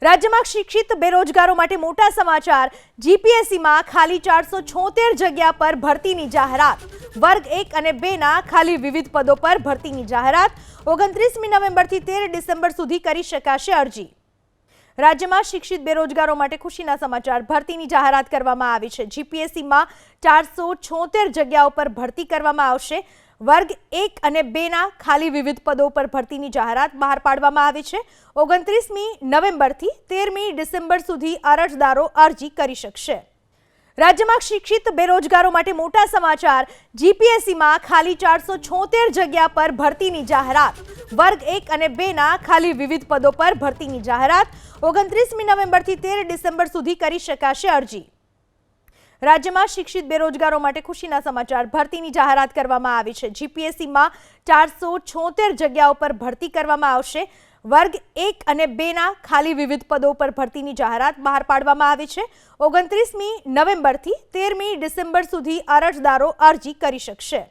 રાજ્યમાં શિક્ષિત બેરોજગારો માટે મોટા સમાચાર। જીપીએસસીમાં ખાલી 476 જગ્યા પર ભરતીની જાહેરાત। વર્ગ 1 અને 2 ના ખાલી વિવિધ પદો પર ભરતીની જાહેરાત। 29મી નવેમ્બરથી 13 ડિસેમ્બર સુધી કરી શકાશે અરજી। રાજ્યમાં શિક્ષિત બેરોજગારો માટે ખુશીના સમાચાર। ભરતીની જાહેરાત કરવામાં આવી છે। જીપીએસસીમાં 476 જગ્યાઓ પર ભરતી કરવામાં આવશે। વર્ગ 1 અને 2 ના ખાલી વિવિધ પદો પર ભરતીની જાહેરાત બહાર પાડવામાં આવી છે। 29મી નવેમ્બરથી 13મી ડિસેમ્બર સુધી અરજદારો અરજી કરી શકશે। રાજ્યમાં શિક્ષિત બેરોજગારો માટે મોટા સમાચાર। જીપીએસસીમાં ખાલી 476 જગ્યા પર ભરતીની જાહેરાત। વર્ગ 1 અને 2 ના ખાલી વિવિધ પદો પર ભરતીની જાહેરાત 29મી નવેમ્બરથી 13 ડિસેમ્બર સુધી કરી શકાશે અરજી। રાજ્યમાં શિક્ષિત બેરોજગારો માટે ખુશીના સમાચાર। ભરતીની જાહેરાત કરવામાં આવી છે। જીપીએસસીમાં 476 જગ્યાઓ પર ભરતી કરવામાં આવશે। વર્ગ 1 અને 2 ના ખાલી વિવિધ પદો પર ભરતીની જાહેરાત બહાર પાડવામાં આવી છે। 29મી નવેમ્બરથી 13મી ડિસેમ્બર સુધી અરજદારો અરજી કરી શકશે।